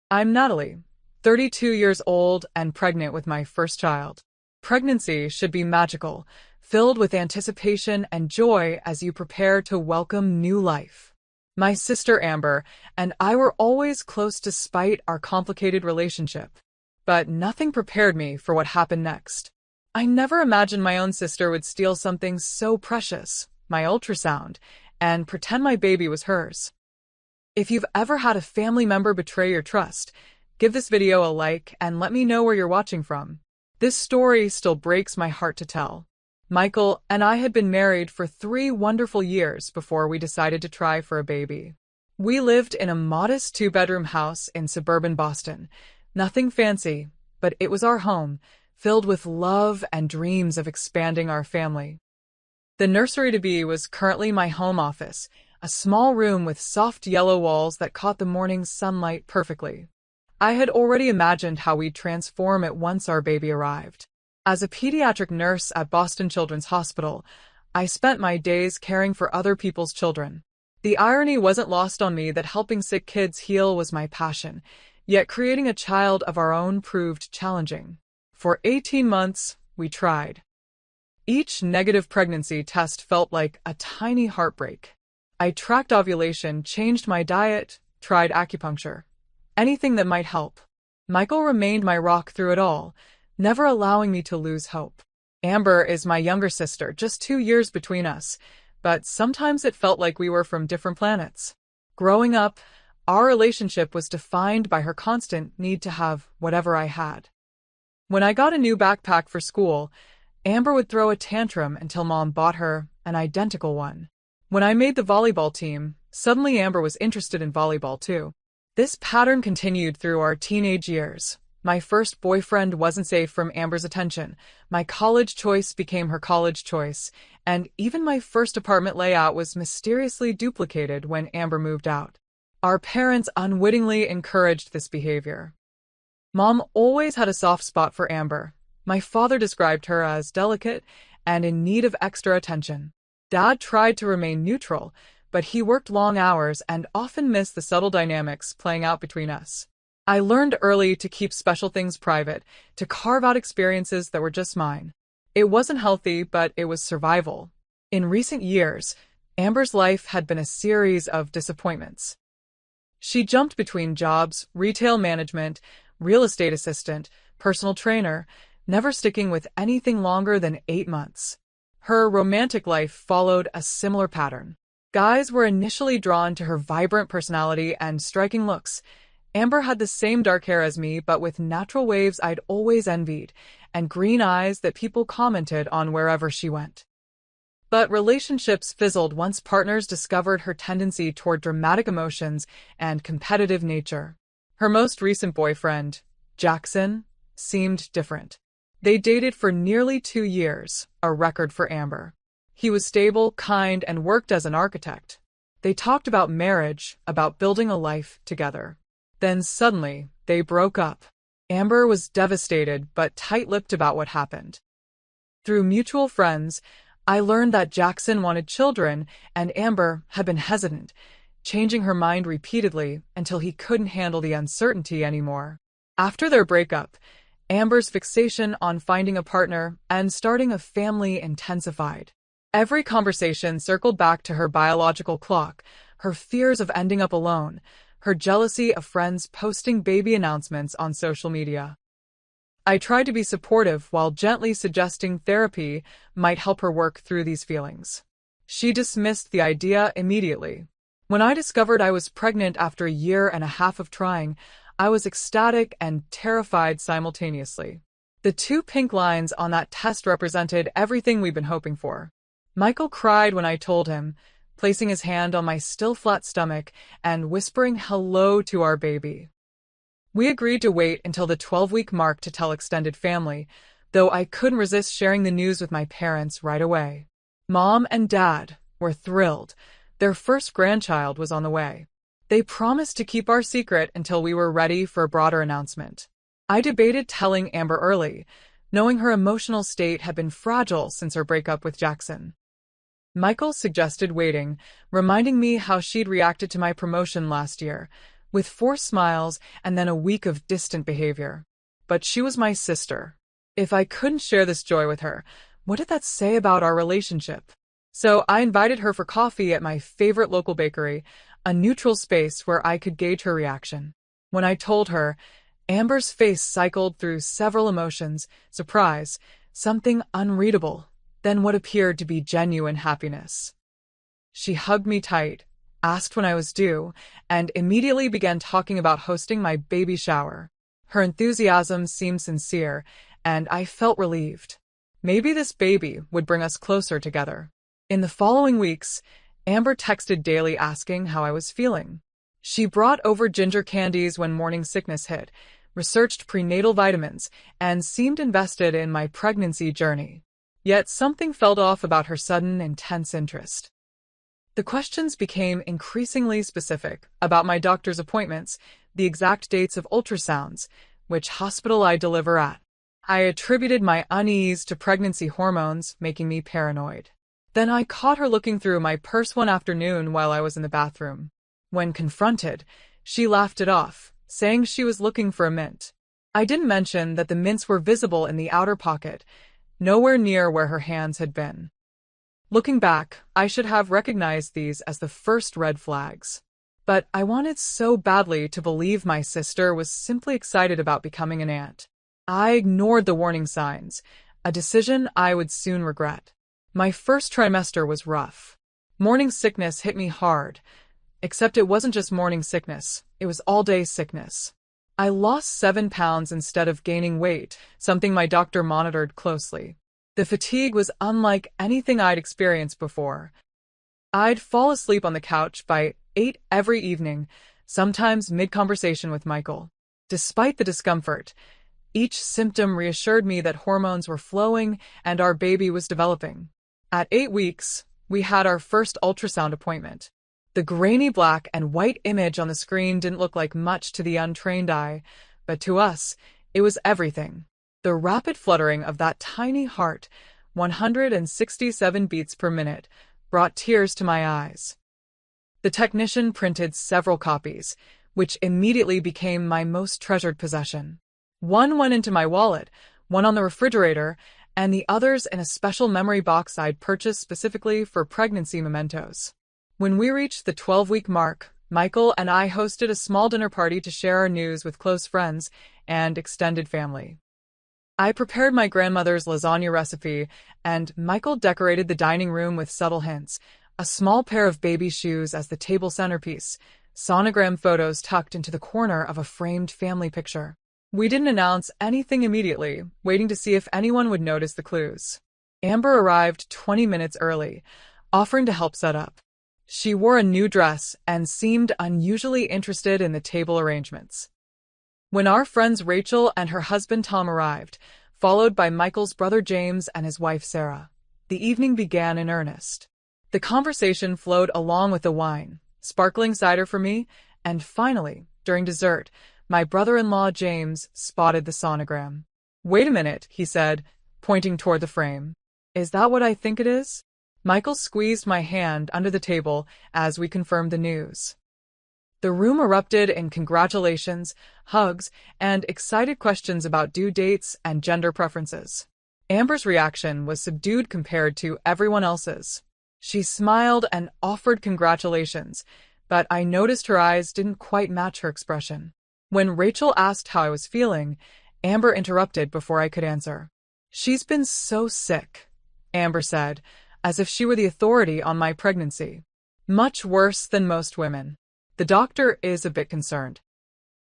I'm Natalie, 32 years old and pregnant with my first child. Pregnancy should be magical, filled with anticipation and joy as you prepare to welcome new life. My sister Amber and I were always close despite our complicated relationship. But nothing prepared me for what happened next. I never imagined my own sister would steal something so precious, my ultrasound, and pretend my baby was hers. If you've ever had a family member betray your trust, give this video a like and let me know where you're watching from. This story still breaks my heart to tell. Michael and I had been married for 3 wonderful years before we decided to try for a baby. We lived in a modest 2-bedroom house in suburban Boston. Nothing fancy, but it was our home, filled with love and dreams of expanding our family. The nursery-to-be was currently my home office, a small room with soft yellow walls that caught the morning sunlight perfectly. I had already imagined how we'd transform it once our baby arrived. As a pediatric nurse at Boston Children's Hospital, I spent my days caring for other people's children. The irony wasn't lost on me that helping sick kids heal was my passion, yet creating a child of our own proved challenging. For 18 months, we tried. Each negative pregnancy test felt like a tiny heartbreak. I tracked ovulation, changed my diet, tried acupuncture. Anything that might help. Michael remained my rock through it all, never allowing me to lose hope. Amber is my younger sister, just 2 years between us, but sometimes it felt like we were from different planets. Growing up, our relationship was defined by her constant need to have whatever I had. When I got a new backpack for school, Amber would throw a tantrum until Mom bought her an identical one. When I made the volleyball team, suddenly Amber was interested in volleyball too. This pattern continued through our teenage years. My first boyfriend wasn't safe from Amber's attention, my college choice became her college choice, and even my first apartment layout was mysteriously duplicated when Amber moved out. Our parents unwittingly encouraged this behavior. Mom always had a soft spot for Amber. My father described her as delicate and in need of extra attention. Dad tried to remain neutral, but he worked long hours and often missed the subtle dynamics playing out between us. I learned early to keep special things private, to carve out experiences that were just mine. It wasn't healthy, but it was survival. In recent years, Amber's life had been a series of disappointments. She jumped between jobs, retail management, real estate assistant, personal trainer, never sticking with anything longer than 8 months. Her romantic life followed a similar pattern. Guys were initially drawn to her vibrant personality and striking looks. Amber had the same dark hair as me, but with natural waves I'd always envied, and green eyes that people commented on wherever she went. But relationships fizzled once partners discovered her tendency toward dramatic emotions and competitive nature. Her most recent boyfriend, Jackson, seemed different. They dated for nearly 2 years, a record for Amber. He was stable, kind, and worked as an architect. They talked about marriage, about building a life together. Then suddenly, they broke up. Amber was devastated but tight-lipped about what happened. Through mutual friends, I learned that Jackson wanted children and Amber had been hesitant, changing her mind repeatedly until he couldn't handle the uncertainty anymore. After their breakup, Amber's fixation on finding a partner and starting a family intensified. Every conversation circled back to her biological clock, her fears of ending up alone, her jealousy of friends posting baby announcements on social media. I tried to be supportive while gently suggesting therapy might help her work through these feelings. She dismissed the idea immediately. When I discovered I was pregnant after a year and a half of trying, I was ecstatic and terrified simultaneously. The 2 pink lines on that test represented everything we'd been hoping for. Michael cried when I told him, placing his hand on my still flat stomach and whispering hello to our baby. We agreed to wait until the 12-week mark to tell extended family, though I couldn't resist sharing the news with my parents right away. Mom and Dad were thrilled. Their first grandchild was on the way. They promised to keep our secret until we were ready for a broader announcement. I debated telling Amber early, knowing her emotional state had been fragile since her breakup with Jackson. Michael suggested waiting, reminding me how she'd reacted to my promotion last year. with forced smiles and then a week of distant behavior. But she was my sister. If I couldn't share this joy with her, what did that say about our relationship? So I invited her for coffee at my favorite local bakery, a neutral space where I could gauge her reaction. When I told her, Amber's face cycled through several emotions: surprise, something unreadable, then what appeared to be genuine happiness. She hugged me tight, asked when I was due, and immediately began talking about hosting my baby shower. Her enthusiasm seemed sincere, and I felt relieved. Maybe this baby would bring us closer together. In the following weeks, Amber texted daily asking how I was feeling. She brought over ginger candies when morning sickness hit, researched prenatal vitamins, and seemed invested in my pregnancy journey. Yet something felt off about her sudden, intense interest. The questions became increasingly specific about my doctor's appointments, the exact dates of ultrasounds, which hospital I deliver at. I attributed my unease to pregnancy hormones, making me paranoid. Then I caught her looking through my purse one afternoon while I was in the bathroom. When confronted, she laughed it off, saying she was looking for a mint. I didn't mention that the mints were visible in the outer pocket, nowhere near where her hands had been. Looking back, I should have recognized these as the first red flags. But I wanted so badly to believe my sister was simply excited about becoming an aunt. I ignored the warning signs, a decision I would soon regret. My first trimester was rough. Morning sickness hit me hard, except it wasn't just morning sickness, it was all-day sickness. I lost 7 pounds instead of gaining weight, something my doctor monitored closely. The fatigue was unlike anything I'd experienced before. I'd fall asleep on the couch by 8 every evening, sometimes mid-conversation with Michael. Despite the discomfort, each symptom reassured me that hormones were flowing and our baby was developing. At 8 weeks, we had our first ultrasound appointment. The grainy black and white image on the screen didn't look like much to the untrained eye, but to us, it was everything. The rapid fluttering of that tiny heart, 167 beats per minute, brought tears to my eyes. The technician printed several copies, which immediately became my most treasured possession. One went into my wallet, one on the refrigerator, and the others in a special memory box I'd purchased specifically for pregnancy mementos. When we reached the 12-week mark, Michael and I hosted a small dinner party to share our news with close friends and extended family. I prepared my grandmother's lasagna recipe, and Michael decorated the dining room with subtle hints: a small pair of baby shoes as the table centerpiece, sonogram photos tucked into the corner of a framed family picture. We didn't announce anything immediately, waiting to see if anyone would notice the clues. Amber arrived 20 minutes early, offering to help set up. She wore a new dress and seemed unusually interested in the table arrangements. When our friends Rachel and her husband Tom arrived, followed by Michael's brother James and his wife Sarah, the evening began in earnest. The conversation flowed along with the wine, sparkling cider for me, and finally, during dessert, my brother-in-law James spotted the sonogram. "Wait a minute," he said, pointing toward the frame. "Is that what I think it is?" Michael squeezed my hand under the table as we confirmed the news. The room erupted in congratulations, hugs, and excited questions about due dates and gender preferences. Amber's reaction was subdued compared to everyone else's. She smiled and offered congratulations, but I noticed her eyes didn't quite match her expression. When Rachel asked how I was feeling, Amber interrupted before I could answer. "She's been so sick," Amber said, as if she were the authority on my pregnancy. "Much worse than most women. The doctor is a bit concerned."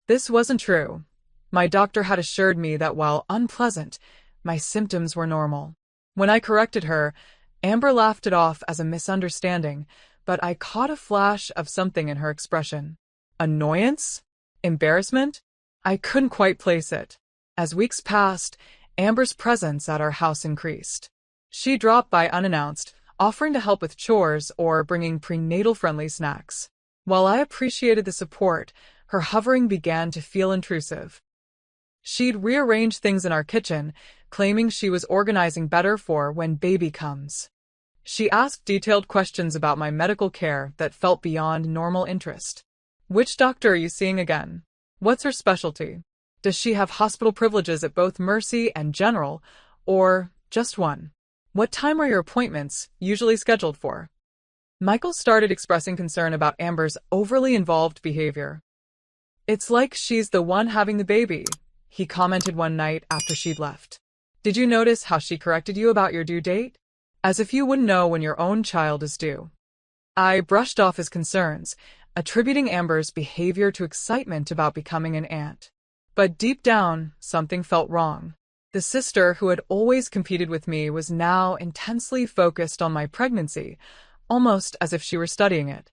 This wasn't true. My doctor had assured me that while unpleasant, my symptoms were normal. When I corrected her, Amber laughed it off as a misunderstanding, but I caught a flash of something in her expression. Annoyance? Embarrassment? I couldn't quite place it. As weeks passed, Amber's presence at our house increased. She dropped by unannounced, offering to help with chores or bringing prenatal-friendly snacks. While I appreciated the support, her hovering began to feel intrusive. She'd rearrange things in our kitchen, claiming she was organizing better for when baby comes. She asked detailed questions about my medical care that felt beyond normal interest. Which doctor are you seeing again? What's her specialty? Does she have hospital privileges at both Mercy and General, or just one? What time are your appointments usually scheduled for? Michael started expressing concern about Amber's overly involved behavior. It's like she's the one having the baby, he commented one night after she'd left. Did you notice how she corrected you about your due date? As if you wouldn't know when your own child is due. I brushed off his concerns, attributing Amber's behavior to excitement about becoming an aunt. But deep down, something felt wrong. The sister who had always competed with me was now intensely focused on my pregnancy, almost as if she were studying it.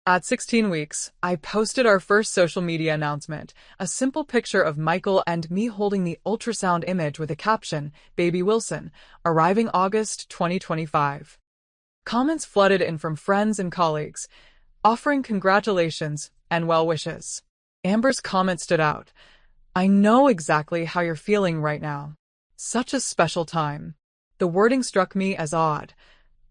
At 16 weeks, I posted our first social media announcement, a simple picture of Michael and me holding the ultrasound image with a caption, "Baby Wilson, arriving August 2025. Comments flooded in from friends and colleagues, offering congratulations and well wishes. Amber's comment stood out. I know exactly how you're feeling right now. Such a special time. The wording struck me as odd.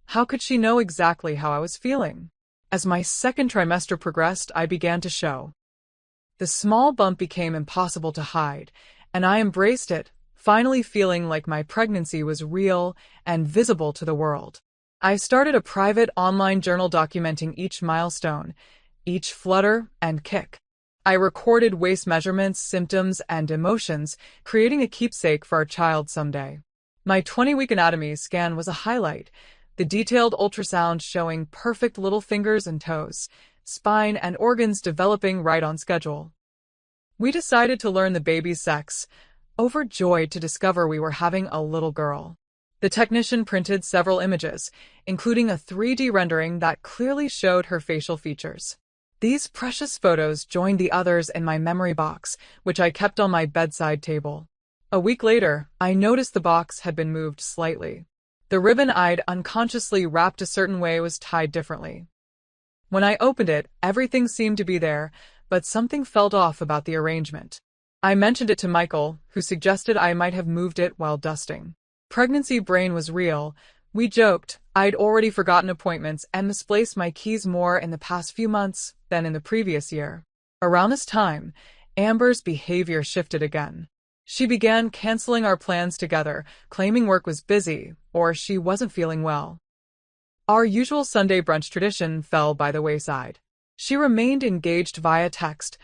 How could she know exactly how I was feeling? As my second trimester progressed, I began to show. The small bump became impossible to hide, and I embraced it, finally feeling like my pregnancy was real and visible to the world. I started a private online journal documenting each milestone, each flutter and kick. I recorded waist measurements, symptoms, and emotions, creating a keepsake for our child someday. My 20-week anatomy scan was a highlight, the detailed ultrasound showing perfect little fingers and toes, spine and organs developing right on schedule. We decided to learn the baby's sex, overjoyed to discover we were having a little girl. The technician printed several images, including a 3D rendering that clearly showed her facial features. These precious photos joined the others in my memory box, which I kept on my bedside table. A week later, I noticed the box had been moved slightly. The ribbon I'd unconsciously wrapped a certain way was tied differently. When I opened it, everything seemed to be there, but something felt off about the arrangement. I mentioned it to Michael, who suggested I might have moved it while dusting. Pregnancy brain was real. We joked. I'd already forgotten appointments and misplaced my keys more in the past few months than in the previous year. Around this time, Amber's behavior shifted again. She began canceling our plans together, claiming work was busy or she wasn't feeling well. Our usual Sunday brunch tradition fell by the wayside. She remained engaged via text,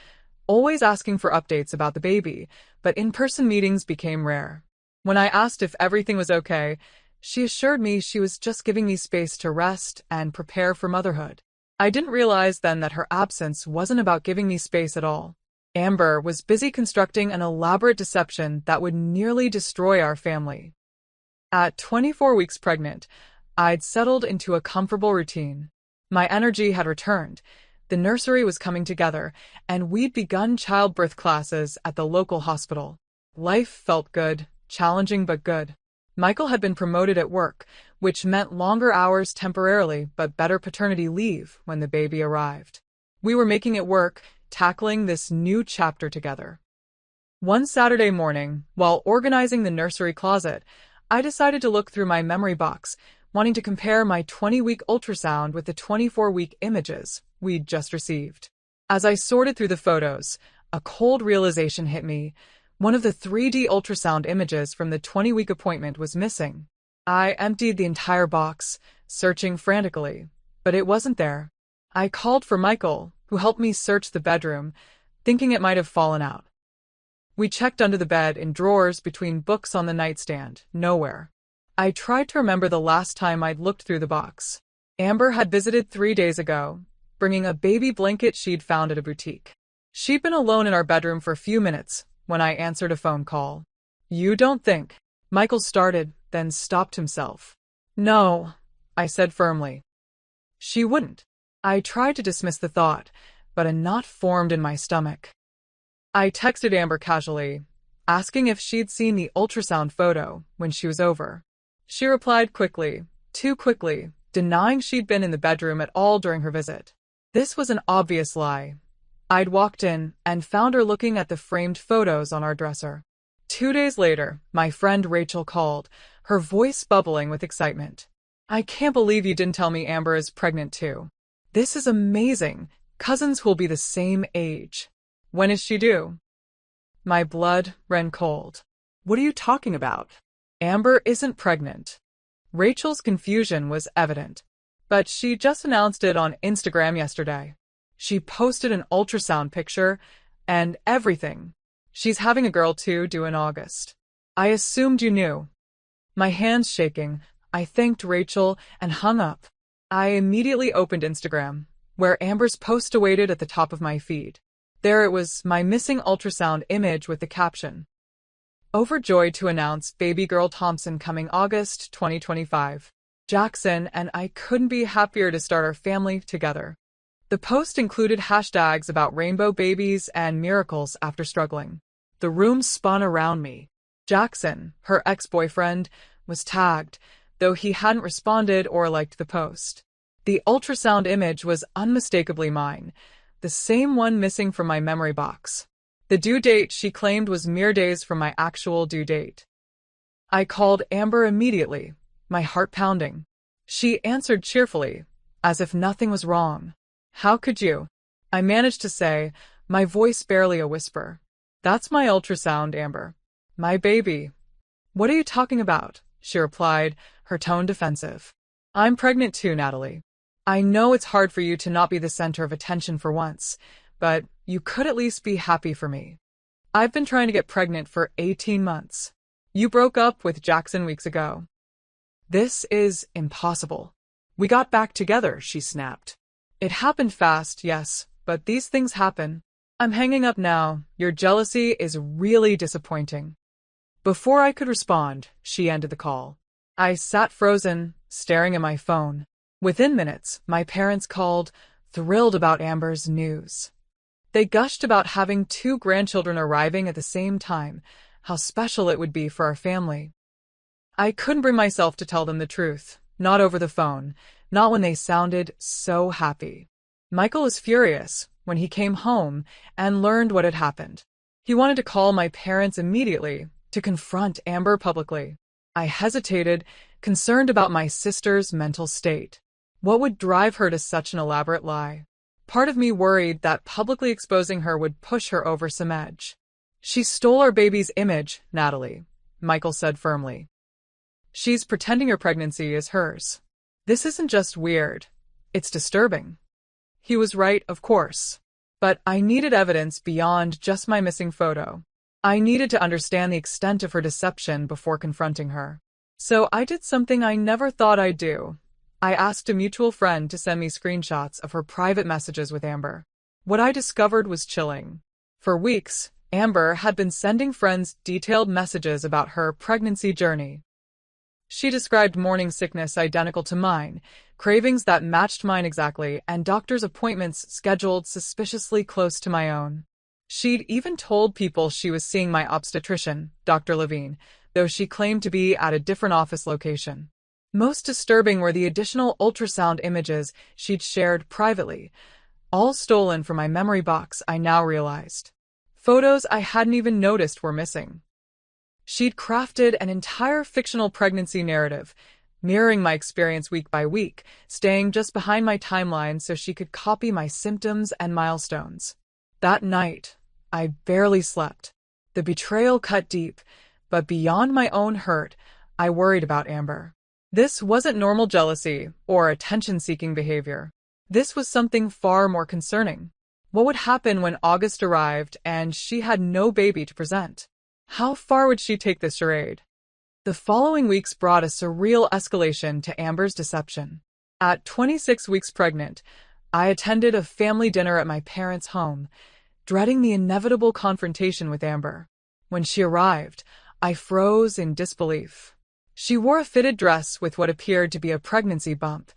always asking for updates about the baby, but in-person meetings became rare. When I asked if everything was okay, she assured me she was just giving me space to rest and prepare for motherhood. I didn't realize then that her absence wasn't about giving me space at all. Amber was busy constructing an elaborate deception that would nearly destroy our family. At 24 weeks pregnant, I'd settled into a comfortable routine. My energy had returned, the nursery was coming together, and we'd begun childbirth classes at the local hospital. Life felt good, challenging but good. Michael had been promoted at work, which meant longer hours temporarily but better paternity leave when the baby arrived. We were making it work, tackling this new chapter together. One Saturday morning, while organizing the nursery closet, I decided to look through my memory box, wanting to compare my 20-week ultrasound with the 24-week images we'd just received. As I sorted through the photos, a cold realization hit me. One of the 3D ultrasound images from the 20-week appointment was missing. I emptied the entire box, searching frantically, but it wasn't there. I called for Michael, who helped me search the bedroom, thinking it might have fallen out. We checked under the bed, in drawers, between books on the nightstand, nowhere. I tried to remember the last time I'd looked through the box. Amber had visited 3 days ago, bringing a baby blanket she'd found at a boutique. She'd been alone in our bedroom for a few minutes when I answered a phone call. "You don't think?" Michael started, then stopped himself. "No," I said firmly. "She wouldn't." I tried to dismiss the thought, but a knot formed in my stomach. I texted Amber casually, asking if she'd seen the ultrasound photo when she was over. She replied quickly, too quickly, denying she'd been in the bedroom at all during her visit. This was an obvious lie. I'd walked in and found her looking at the framed photos on our dresser. 2 days later, my friend Rachel called, her voice bubbling with excitement. "I can't believe you didn't tell me Amber is pregnant too. This is amazing. Cousins who'll be the same age. When is she due? My blood ran cold. What are you talking about? Amber isn't pregnant. Rachel's confusion was evident, but she just announced it on Instagram yesterday. She posted an ultrasound picture and everything. She's having a girl too, due in August. I assumed you knew. My hands shaking, I thanked Rachel and hung up. I immediately opened Instagram, where Amber's post awaited at the top of my feed. There it was, my missing ultrasound image with the caption, "Overjoyed to announce baby girl Thompson coming August 2025. Jackson and I couldn't be happier to start our family together." The post included hashtags about rainbow babies and miracles after struggling. The room spun around me. Jackson, her ex-boyfriend, was tagged, though he hadn't responded or liked the post. The ultrasound image was unmistakably mine, the same one missing from my memory box. The due date she claimed was mere days from my actual due date. I called Amber immediately, my heart pounding. She answered cheerfully, as if nothing was wrong. "How could you?" I managed to say, my voice barely a whisper. "That's my ultrasound, Amber. My baby." "What are you talking about?" she replied, her tone defensive. "I'm pregnant too, Natalie. I know it's hard for you to not be the center of attention for once, but you could at least be happy for me. I've been trying to get pregnant for 18 months. You broke up with Jackson weeks ago." "This is impossible." "We got back together," she snapped. "It happened fast, yes, but these things happen. I'm hanging up now. Your jealousy is really disappointing." Before I could respond, she ended the call. I sat frozen, staring at my phone. Within minutes, my parents called, thrilled about Amber's news. They gushed about having 2 grandchildren arriving at the same time, how special it would be for our family. I couldn't bring myself to tell them the truth, not over the phone, not when they sounded so happy. Michael was furious when he came home and learned what had happened. He wanted to call my parents immediately to confront Amber publicly. I hesitated, concerned about my sister's mental state. What would drive her to such an elaborate lie? Part of me worried that publicly exposing her would push her over some edge. "She stole our baby's image, Natalie," Michael said firmly. "She's pretending your pregnancy is hers. This isn't just weird, it's disturbing." He was right, of course. But I needed evidence beyond just my missing photo. I needed to understand the extent of her deception before confronting her. So I did something I never thought I'd do. I asked a mutual friend to send me screenshots of her private messages with Amber. What I discovered was chilling. For weeks, Amber had been sending friends detailed messages about her pregnancy journey. She described morning sickness identical to mine, cravings that matched mine exactly, and doctor's appointments scheduled suspiciously close to my own. She'd even told people she was seeing my obstetrician, Dr. Levine, though she claimed to be at a different office location. Most disturbing were the additional ultrasound images she'd shared privately, all stolen from my memory box, I now realized. Photos I hadn't even noticed were missing. She'd crafted an entire fictional pregnancy narrative, mirroring my experience week by week, staying just behind my timeline so she could copy my symptoms and milestones. That night, I barely slept. The betrayal cut deep, but beyond my own hurt, I worried about Amber. This wasn't normal jealousy or attention-seeking behavior. This was something far more concerning. What would happen when August arrived and she had no baby to present? How far would she take this charade? The following weeks brought a surreal escalation to Amber's deception. At 26 weeks pregnant, I attended a family dinner at my parents' home, dreading the inevitable confrontation with Amber. When she arrived, I froze in disbelief. She wore a fitted dress with what appeared to be a pregnancy bump,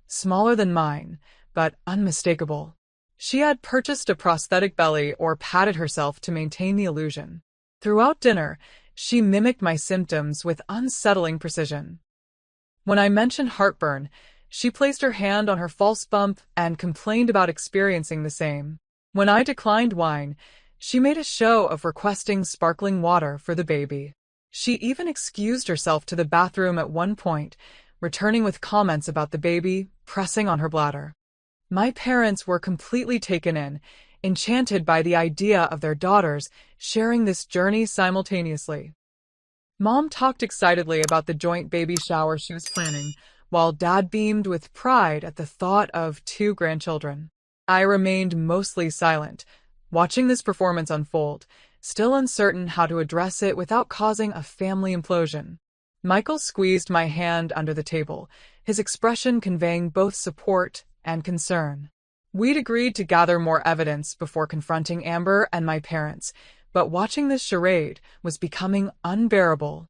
smaller than mine, but unmistakable. She had purchased a prosthetic belly or patted herself to maintain the illusion. Throughout dinner, she mimicked my symptoms with unsettling precision. When I mentioned heartburn, she placed her hand on her false bump and complained about experiencing the same. When I declined wine, she made a show of requesting sparkling water for the baby. She even excused herself to the bathroom at one point, returning with comments about the baby pressing on her bladder. My parents were completely taken in, enchanted by the idea of their daughters sharing this journey simultaneously. Mom talked excitedly about the joint baby shower she was planning, while Dad beamed with pride at the thought of 2 grandchildren. I remained mostly silent, watching this performance unfold, still uncertain how to address it without causing a family implosion. Michael squeezed my hand under the table, his expression conveying both support and concern. We'd agreed to gather more evidence before confronting Amber and my parents, but watching this charade was becoming unbearable.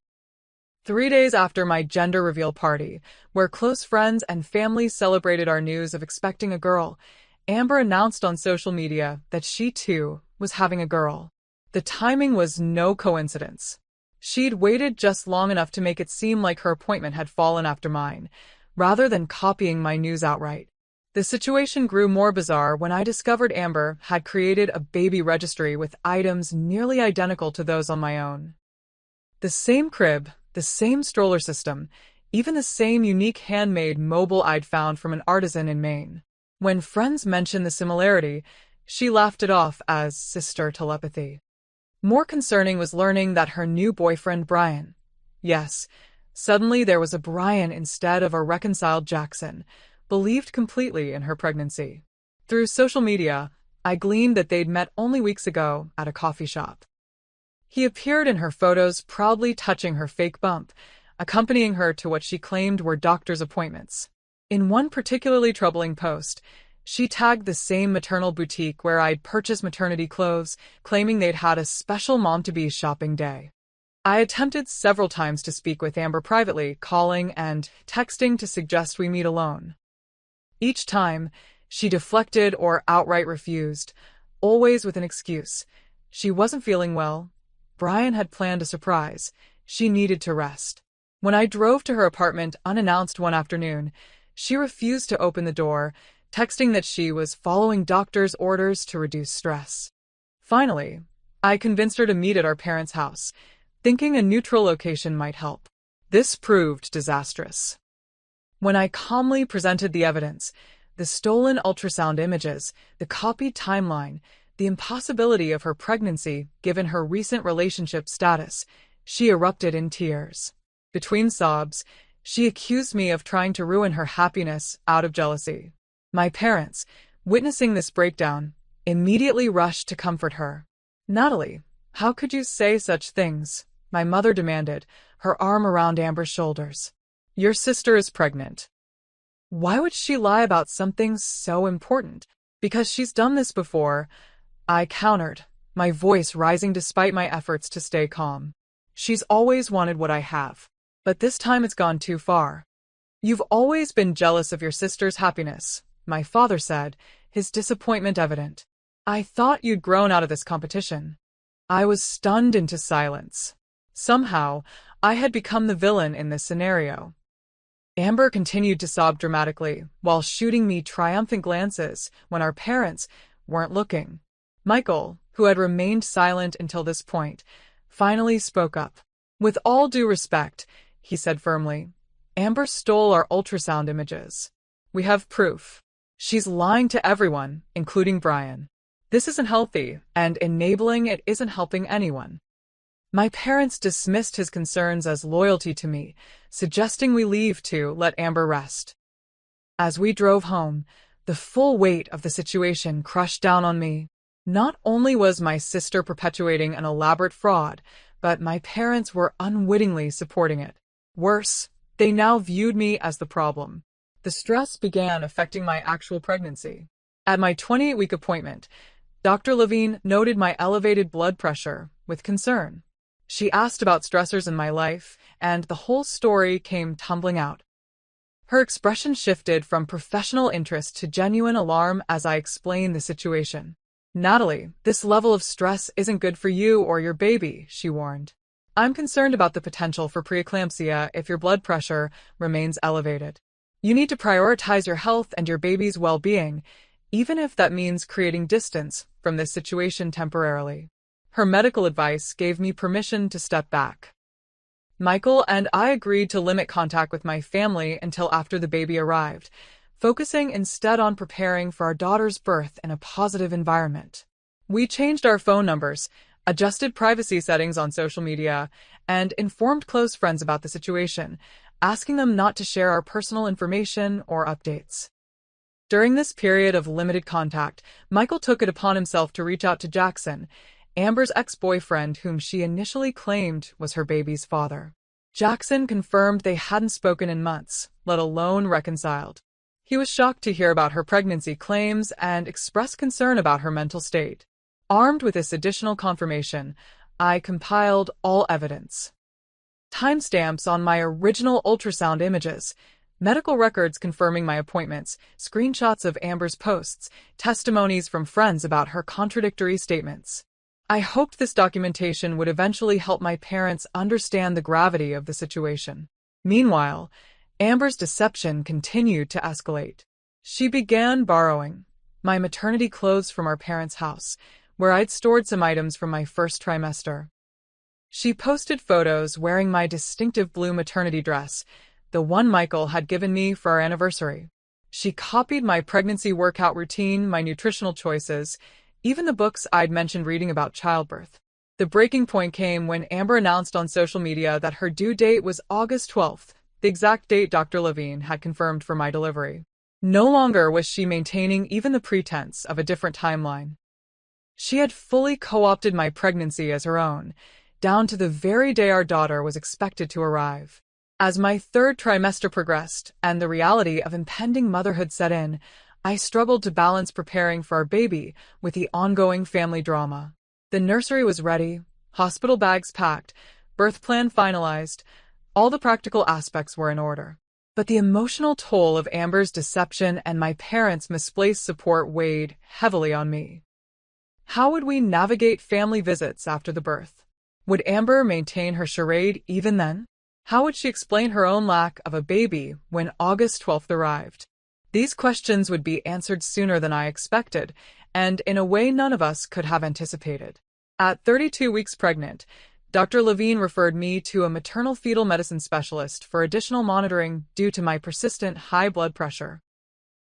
3 days after my gender reveal party, where close friends and family celebrated our news of expecting a girl, Amber announced on social media that she too was having a girl. The timing was no coincidence. She'd waited just long enough to make it seem like her appointment had fallen after mine, rather than copying my news outright. The situation grew more bizarre when I discovered Amber had created a baby registry with items nearly identical to those on my own. The same crib, the same stroller system, even the same unique handmade mobile I'd found from an artisan in Maine. When friends mentioned the similarity, she laughed it off as sister telepathy. More concerning was learning that her new boyfriend, Brian. Yes, suddenly there was a Brian instead of a reconciled Jackson, believed completely in her pregnancy. Through social media, I gleaned that they'd met only weeks ago at a coffee shop. He appeared in her photos proudly touching her fake bump, accompanying her to what she claimed were doctor's appointments. In one particularly troubling post, she tagged the same maternal boutique where I'd purchased maternity clothes, claiming they'd had a special mom-to-be shopping day. I attempted several times to speak with Amber privately, calling and texting to suggest we meet alone. Each time, she deflected or outright refused, always with an excuse. She wasn't feeling well. Brian had planned a surprise. She needed to rest. When I drove to her apartment unannounced one afternoon, she refused to open the door, texting that she was following doctor's orders to reduce stress. Finally, I convinced her to meet at our parents' house, thinking a neutral location might help. This proved disastrous. When I calmly presented the evidence, the stolen ultrasound images, the copied timeline, the impossibility of her pregnancy given her recent relationship status, she erupted in tears. Between sobs, she accused me of trying to ruin her happiness out of jealousy. My parents, witnessing this breakdown, immediately rushed to comfort her. "Natalie, how could you say such things?" my mother demanded, her arm around Amber's shoulders. "Your sister is pregnant. Why would she lie about something so important? Because she's done this before," I countered, my voice rising despite my efforts to stay calm. "She's always wanted what I have. But this time it's gone too far." "You've always been jealous of your sister's happiness," my father said, his disappointment evident. "I thought you'd grown out of this competition." I was stunned into silence. Somehow, I had become the villain in this scenario. Amber continued to sob dramatically, while shooting me triumphant glances when our parents weren't looking. Michael, who had remained silent until this point, finally spoke up. "With all due respect," he said firmly, "Amber stole our ultrasound images. We have proof. She's lying to everyone, including Brian. This isn't healthy, and enabling it isn't helping anyone." My parents dismissed his concerns as loyalty to me, suggesting we leave to let Amber rest. As we drove home, the full weight of the situation crushed down on me. Not only was my sister perpetuating an elaborate fraud, but my parents were unwittingly supporting it. Worse, they now viewed me as the problem. The stress began affecting my actual pregnancy. At my 28-week appointment, Dr. Levine noted my elevated blood pressure with concern. She asked about stressors in my life, and the whole story came tumbling out. Her expression shifted from professional interest to genuine alarm as I explained the situation. "Natalie, this level of stress isn't good for you or your baby," she warned. "I'm concerned about the potential for preeclampsia if your blood pressure remains elevated. You need to prioritize your health and your baby's well-being, even if that means creating distance from this situation temporarily." Her medical advice gave me permission to step back. Michael and I agreed to limit contact with my family until after the baby arrived, focusing instead on preparing for our daughter's birth in a positive environment. We changed our phone numbers, adjusted privacy settings on social media, and informed close friends about the situation, asking them not to share our personal information or updates. During this period of limited contact, Michael took it upon himself to reach out to Jackson, Amber's ex-boyfriend whom she initially claimed was her baby's father. Jackson confirmed they hadn't spoken in months, let alone reconciled. He was shocked to hear about her pregnancy claims and expressed concern about her mental state. Armed with this additional confirmation, I compiled all evidence. Timestamps on my original ultrasound images, medical records confirming my appointments, screenshots of Amber's posts, testimonies from friends about her contradictory statements. I hoped this documentation would eventually help my parents understand the gravity of the situation. Meanwhile, Amber's deception continued to escalate. She began borrowing my maternity clothes from our parents' house, where I'd stored some items from my first trimester. She posted photos wearing my distinctive blue maternity dress, the one Michael had given me for our anniversary. She copied my pregnancy workout routine, my nutritional choices, even the books I'd mentioned reading about childbirth. The breaking point came when Amber announced on social media that her due date was August 12th, the exact date Dr. Levine had confirmed for my delivery. No longer was she maintaining even the pretense of a different timeline. She had fully co-opted my pregnancy as her own, down to the very day our daughter was expected to arrive. As my third trimester progressed and the reality of impending motherhood set in, I struggled to balance preparing for our baby with the ongoing family drama. The nursery was ready, hospital bags packed, birth plan finalized, all the practical aspects were in order. But the emotional toll of Amber's deception and my parents' misplaced support weighed heavily on me. How would we navigate family visits after the birth? Would Amber maintain her charade even then? How would she explain her own lack of a baby when August 12th arrived? These questions would be answered sooner than I expected, and in a way none of us could have anticipated. At 32 weeks pregnant, Dr. Levine referred me to a maternal fetal medicine specialist for additional monitoring due to my persistent high blood pressure.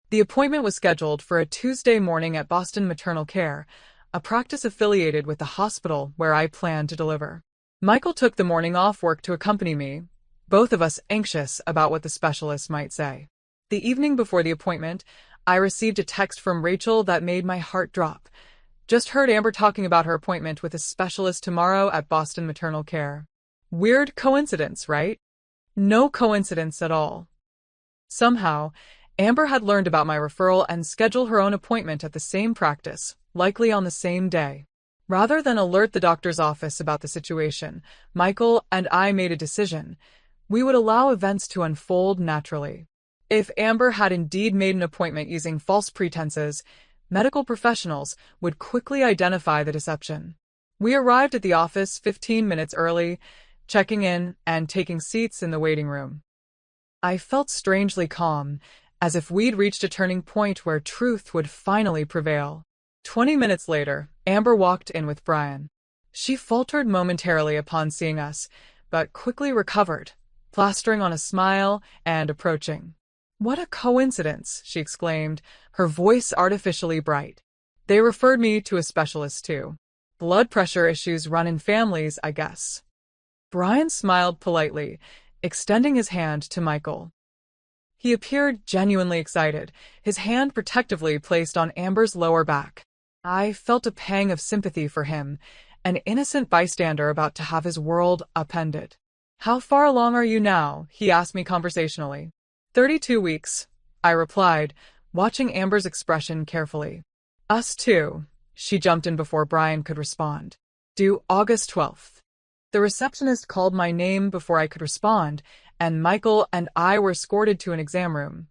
The appointment was scheduled for a Tuesday morning at Boston Maternal Care, a practice affiliated with the hospital where I planned to deliver. Michael took the morning off work to accompany me, both of us anxious about what the specialist might say. The evening before the appointment, I received a text from Rachel that made my heart drop. Just heard Amber talking about her appointment with a specialist tomorrow at Boston Maternal Care. Weird coincidence, right? No coincidence at all. Somehow, Amber had learned about my referral and scheduled her own appointment at the same practice, likely on the same day. Rather than alert the doctor's office about the situation, Michael and I made a decision. We would allow events to unfold naturally. If Amber had indeed made an appointment using false pretenses, medical professionals would quickly identify the deception. We arrived at the office 15 minutes early, checking in and taking seats in the waiting room. I felt strangely calm, as if we'd reached a turning point where truth would finally prevail. 20 minutes later, Amber walked in with Brian. She faltered momentarily upon seeing us, but quickly recovered, plastering on a smile and approaching. "What a coincidence," she exclaimed, her voice artificially bright. "They referred me to a specialist too. Blood pressure issues run in families, I guess." Brian smiled politely, extending his hand to Michael. He appeared genuinely excited, his hand protectively placed on Amber's lower back. I felt a pang of sympathy for him, an innocent bystander about to have his world upended. "How far along are you now?" he asked me conversationally. 32 weeks, I replied, watching Amber's expression carefully. "Us too," she jumped in before Brian could respond. "Due August 12th. The receptionist called my name before I could respond, and Michael and I were escorted to an exam room.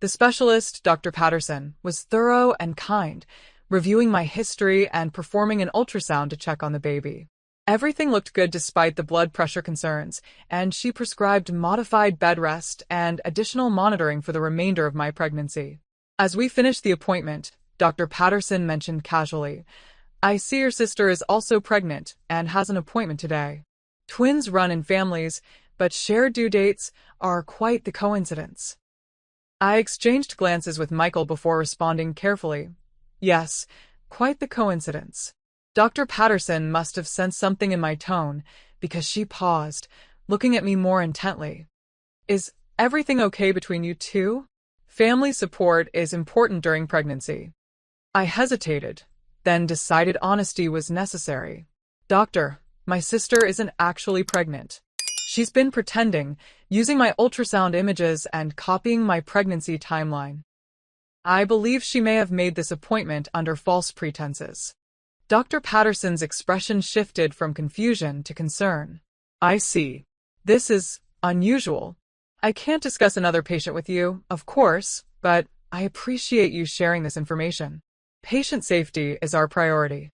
The specialist, Dr. Patterson, was thorough and kind, reviewing my history and performing an ultrasound to check on the baby. Everything looked good despite the blood pressure concerns, and she prescribed modified bed rest and additional monitoring for the remainder of my pregnancy. As we finished the appointment, Dr. Patterson mentioned casually, "I see your sister is also pregnant and has an appointment today. Twins run in families, but shared due dates are quite the coincidence." I exchanged glances with Michael before responding carefully. Yes, quite the coincidence. Dr. Patterson must have sensed something in my tone because she paused, looking at me more intently. Is everything okay between you two? Family support is important during pregnancy. I hesitated, then decided honesty was necessary. Doctor, my sister isn't actually pregnant. She's been pretending, using my ultrasound images and copying my pregnancy timeline. I believe she may have made this appointment under false pretenses. Dr. Patterson's expression shifted from confusion to concern. I see. This is unusual. I can't discuss another patient with you, of course, but I appreciate you sharing this information. Patient safety is our priority.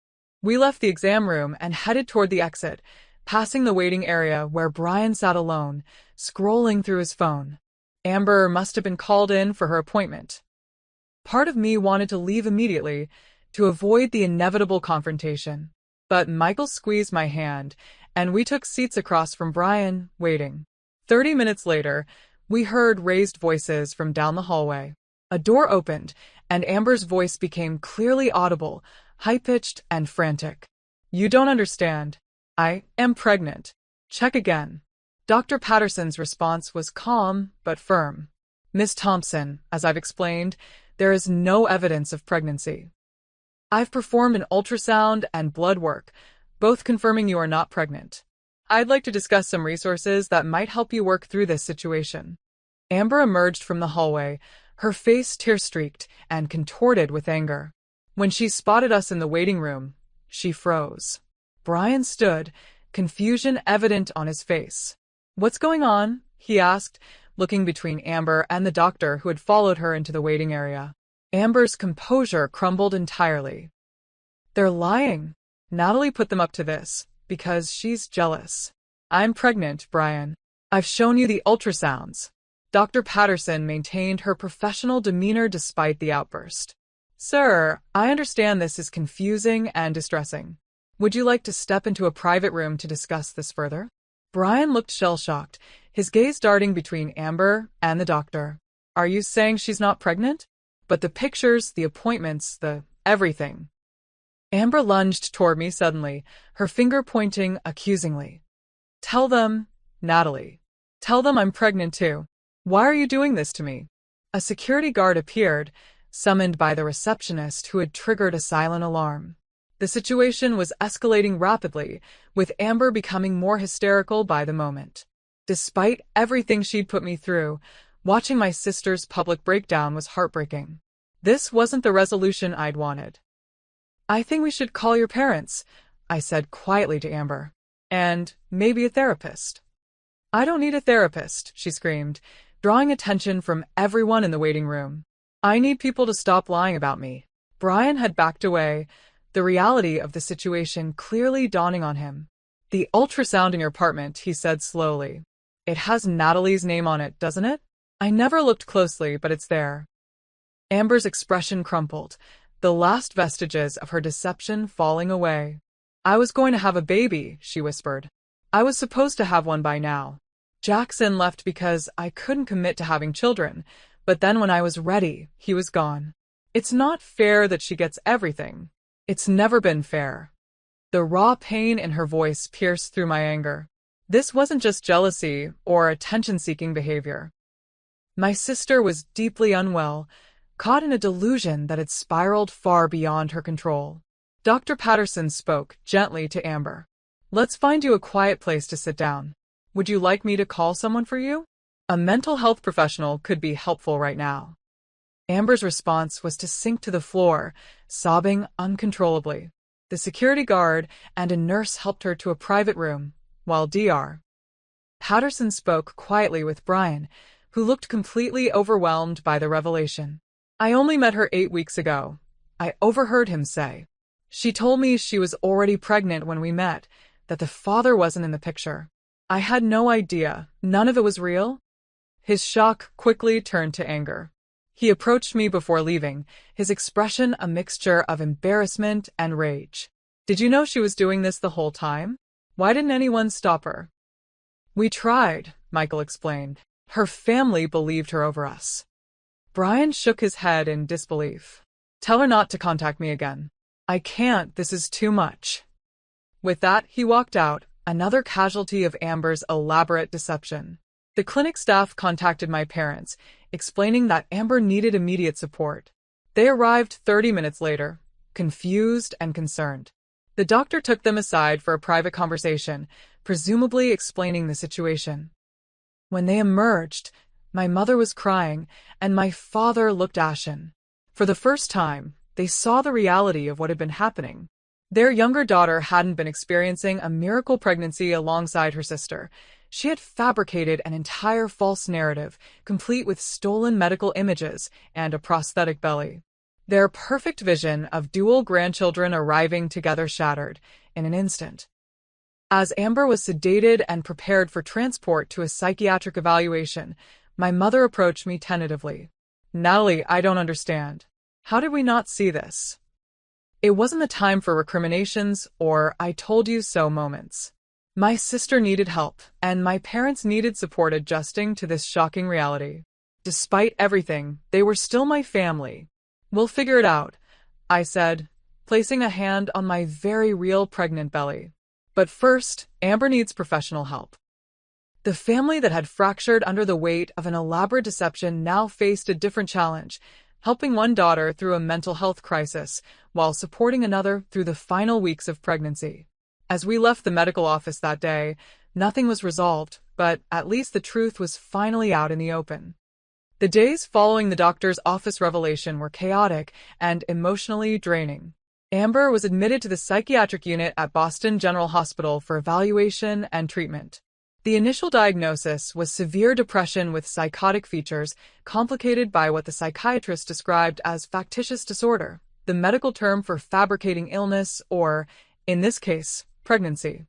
We left the exam room and headed toward the exit, passing the waiting area where Brian sat alone, scrolling through his phone. Amber must have been called in for her appointment. Part of me wanted to leave immediately to avoid the inevitable confrontation, but Michael squeezed my hand, and we took seats across from Brian, waiting. 30 minutes later, we heard raised voices from down the hallway. A door opened, and Amber's voice became clearly audible, high-pitched and frantic. You don't understand. I am pregnant. Check again. Dr. Patterson's response was calm but firm. Miss Thompson, as I've explained, there is no evidence of pregnancy. I've performed an ultrasound and blood work, both confirming you are not pregnant. I'd like to discuss some resources that might help you work through this situation. Amber emerged from the hallway, her face tear-streaked and contorted with anger. When she spotted us in the waiting room, she froze. Brian stood, confusion evident on his face. What's going on? He asked, looking between Amber and the doctor who had followed her into the waiting area. Amber's composure crumbled entirely. They're lying. Natalie put them up to this, because she's jealous. I'm pregnant, Brian. I've shown you the ultrasounds. Dr. Patterson maintained her professional demeanor despite the outburst. Sir, I understand this is confusing and distressing. Would you like to step into a private room to discuss this further? Brian looked shell-shocked, his gaze darting between Amber and the doctor. Are you saying she's not pregnant? But the pictures, the appointments, the everything. Amber lunged toward me suddenly, her finger pointing accusingly. Tell them, Natalie. Tell them I'm pregnant too. Why are you doing this to me? A security guard appeared, summoned by the receptionist who had triggered a silent alarm. The situation was escalating rapidly, with Amber becoming more hysterical by the moment. Despite everything she'd put me through, watching my sister's public breakdown was heartbreaking. This wasn't the resolution I'd wanted. I think we should call your parents, I said quietly to Amber. And maybe a therapist. I don't need a therapist, she screamed, drawing attention from everyone in the waiting room. I need people to stop lying about me. Brian had backed away, the reality of the situation clearly dawning on him. The ultrasound in your apartment, he said slowly. It has Natalie's name on it, doesn't it? I never looked closely, but it's there. Amber's expression crumpled, the last vestiges of her deception falling away. I was going to have a baby, she whispered. I was supposed to have one by now. Jackson left because I couldn't commit to having children, but then when I was ready, he was gone. It's not fair that she gets everything. It's never been fair. The raw pain in her voice pierced through my anger. This wasn't just jealousy or attention-seeking behavior. My sister was deeply unwell, caught in a delusion that had spiraled far beyond her control. Dr. Patterson spoke gently to Amber. Let's find you a quiet place to sit down. Would you like me to call someone for you? A mental health professional could be helpful right now. Amber's response was to sink to the floor, sobbing uncontrollably. The security guard and a nurse helped her to a private room, while Dr. Patterson spoke quietly with Brian, who looked completely overwhelmed by the revelation. I only met her 8 weeks ago, I overheard him say. She told me she was already pregnant when we met, that the father wasn't in the picture. I had no idea, none of it was real. His shock quickly turned to anger. He approached me before leaving, his expression a mixture of embarrassment and rage. Did you know she was doing this the whole time? Why didn't anyone stop her? We tried, Michael explained. Her family believed her over us. Brian shook his head in disbelief. Tell her not to contact me again. I can't, this is too much. With that, he walked out, another casualty of Amber's elaborate deception. The clinic staff contacted my parents, explaining that Amber needed immediate support. They arrived 30 minutes later, confused and concerned. The doctor took them aside for a private conversation, presumably explaining the situation. When they emerged, my mother was crying, and my father looked ashen. For the first time, they saw the reality of what had been happening. Their younger daughter hadn't been experiencing a miracle pregnancy alongside her sister. She had fabricated an entire false narrative, complete with stolen medical images and a prosthetic belly. Their perfect vision of dual grandchildren arriving together shattered in an instant. As Amber was sedated and prepared for transport to a psychiatric evaluation, my mother approached me tentatively. Natalie, I don't understand. How did we not see this? It wasn't the time for recriminations or I told you so moments. My sister needed help, and my parents needed support adjusting to this shocking reality. Despite everything, they were still my family. We'll figure it out, I said, placing a hand on my very real pregnant belly. But first, Amber needs professional help. The family that had fractured under the weight of an elaborate deception now faced a different challenge, helping one daughter through a mental health crisis while supporting another through the final weeks of pregnancy. As we left the medical office that day, nothing was resolved, but at least the truth was finally out in the open. The days following the doctor's office revelation were chaotic and emotionally draining. Amber was admitted to the psychiatric unit at Boston General Hospital for evaluation and treatment. The initial diagnosis was severe depression with psychotic features, complicated by what the psychiatrist described as factitious disorder, the medical term for fabricating illness or, in this case, pregnancy.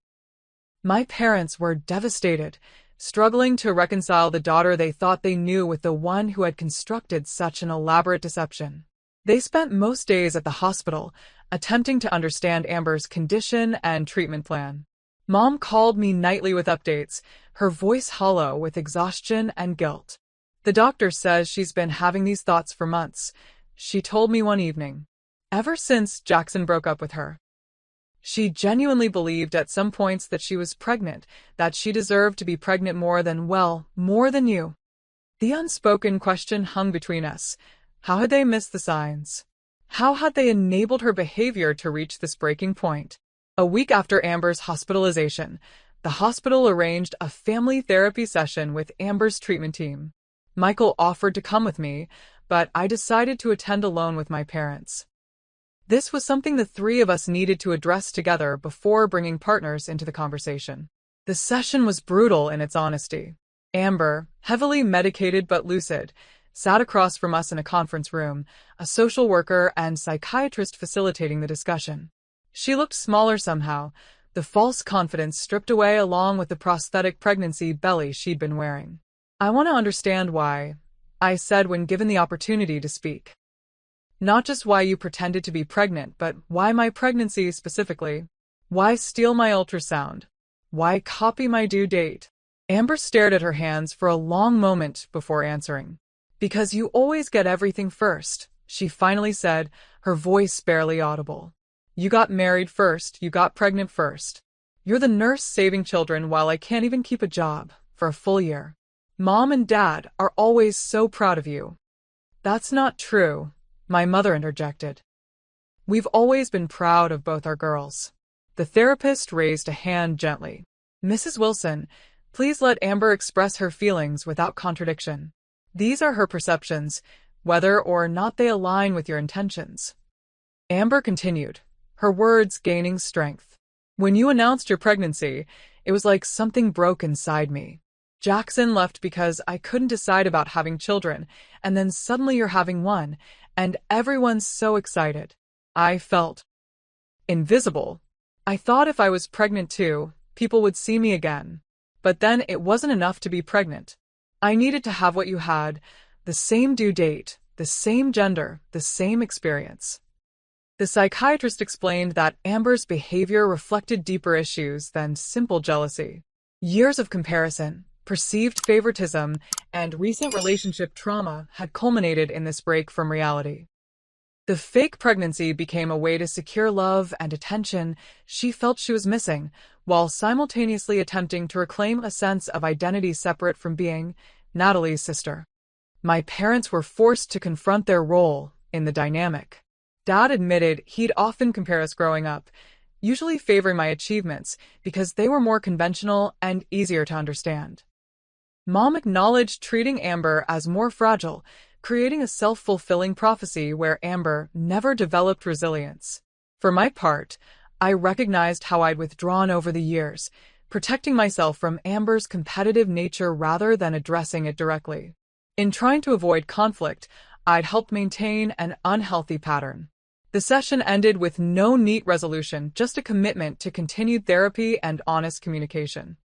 My parents were devastated, struggling to reconcile the daughter they thought they knew with the one who had constructed such an elaborate deception. They spent most days at the hospital, attempting to understand Amber's condition and treatment plan. Mom called me nightly with updates, her voice hollow with exhaustion and guilt. The doctor says she's been having these thoughts for months, she told me one evening. Ever since Jackson broke up with her. She genuinely believed at some points that she was pregnant, that she deserved to be pregnant more than you. The unspoken question hung between us. How had they missed the signs? How had they enabled her behavior to reach this breaking point? A week after Amber's hospitalization, the hospital arranged a family therapy session with Amber's treatment team. Michael offered to come with me, but I decided to attend alone with my parents. This was something the three of us needed to address together before bringing partners into the conversation. The session was brutal in its honesty. Amber, heavily medicated but lucid, sat across from us in a conference room, a social worker and psychiatrist facilitating the discussion. She looked smaller somehow, the false confidence stripped away along with the prosthetic pregnancy belly she'd been wearing. I want to understand why, I said when given the opportunity to speak. Not just why you pretended to be pregnant, but why my pregnancy specifically. Why steal my ultrasound? Why copy my due date? Amber stared at her hands for a long moment before answering. Because you always get everything first, she finally said, her voice barely audible. You got married first, you got pregnant first. You're the nurse saving children while I can't even keep a job for a full year. Mom and Dad are always so proud of you. That's not true, my mother interjected. We've always been proud of both our girls. The therapist raised a hand gently. Mrs. Wilson, please let Amber express her feelings without contradiction. These are her perceptions, whether or not they align with your intentions. Amber continued, her words gaining strength. When you announced your pregnancy, it was like something broke inside me. Jackson left because I couldn't decide about having children, and then suddenly you're having one, and everyone's so excited. I felt invisible. I thought if I was pregnant too, people would see me again. But then it wasn't enough to be pregnant. I needed to have what you had, the same due date, the same gender, the same experience. The psychiatrist explained that Amber's behavior reflected deeper issues than simple jealousy. Years of comparison, Perceived favoritism and recent relationship trauma had culminated in this break from reality. The fake pregnancy became a way to secure love and attention she felt she was missing, while simultaneously attempting to reclaim a sense of identity separate from being Natalie's sister. My parents were forced to confront their role in the dynamic. Dad admitted he'd often compare us growing up, usually favoring my achievements because they were more conventional and easier to understand. Mom acknowledged treating Amber as more fragile, creating a self-fulfilling prophecy where Amber never developed resilience. For my part, I recognized how I'd withdrawn over the years, protecting myself from Amber's competitive nature rather than addressing it directly. In trying to avoid conflict, I'd helped maintain an unhealthy pattern. The session ended with no neat resolution, just a commitment to continued therapy and honest communication.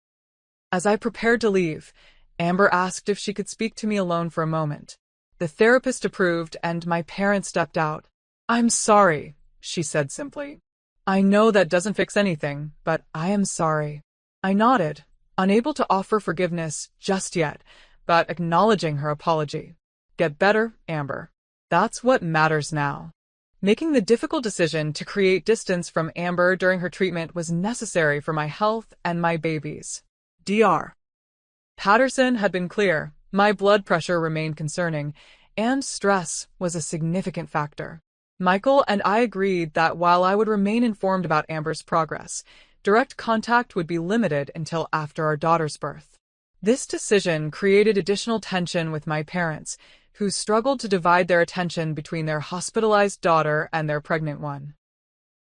As I prepared to leave, Amber asked if she could speak to me alone for a moment. The therapist approved, and my parents stepped out. "I'm sorry," she said simply. "I know that doesn't fix anything, but I am sorry." I nodded, unable to offer forgiveness just yet, but acknowledging her apology. Get better, Amber. That's what matters now. Making the difficult decision to create distance from Amber during her treatment was necessary for my health and my baby's. Dr. Patterson had been clear. My blood pressure remained concerning, and stress was a significant factor. Michael and I agreed that while I would remain informed about Amber's progress, direct contact would be limited until after our daughter's birth. This decision created additional tension with my parents, who struggled to divide their attention between their hospitalized daughter and their pregnant one.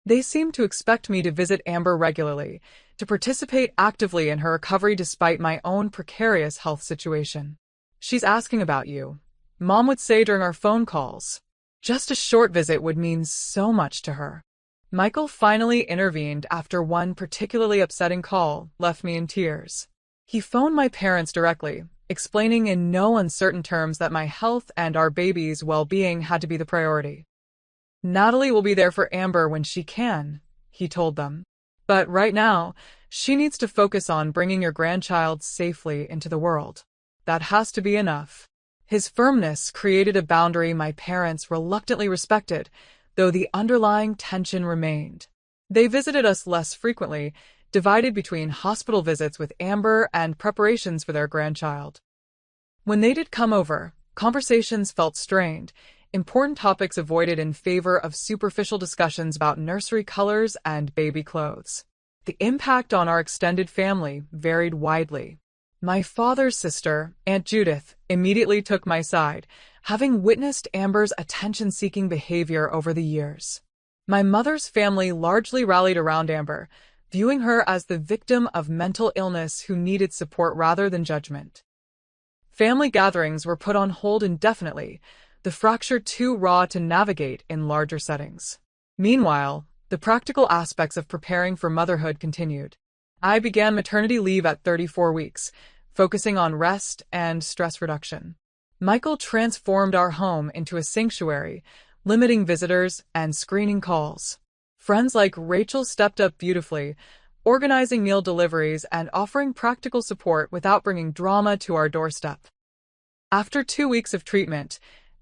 They seemed to expect me to visit Amber regularly, to participate actively in her recovery despite my own precarious health situation. "She's asking about you," Mom would say during our phone calls. Just a short visit would mean so much to her. Michael finally intervened after one particularly upsetting call left me in tears. He phoned my parents directly, explaining in no uncertain terms that my health and our baby's well-being had to be the priority. "Natalie will be there for Amber when she can," he told them. "But right now, she needs to focus on bringing your grandchild safely into the world. That has to be enough." His firmness created a boundary my parents reluctantly respected, though the underlying tension remained. They visited us less frequently, divided between hospital visits with Amber and preparations for their grandchild. When they did come over, conversations felt strained, important topics avoided in favor of superficial discussions about nursery colors and baby clothes. The impact on our extended family varied widely. My father's sister, Aunt Judith, immediately took my side, having witnessed Amber's attention-seeking behavior over the years. My mother's family largely rallied around Amber, viewing her as the victim of mental illness who needed support rather than judgment. Family gatherings were put on hold indefinitely, the fracture too raw to navigate in larger settings. Meanwhile, the practical aspects of preparing for motherhood continued. I began maternity leave at 34 weeks, focusing on rest and stress reduction. Michael transformed our home into a sanctuary, limiting visitors and screening calls. Friends like Rachel stepped up beautifully, organizing meal deliveries and offering practical support without bringing drama to our doorstep. After 2 weeks of treatment,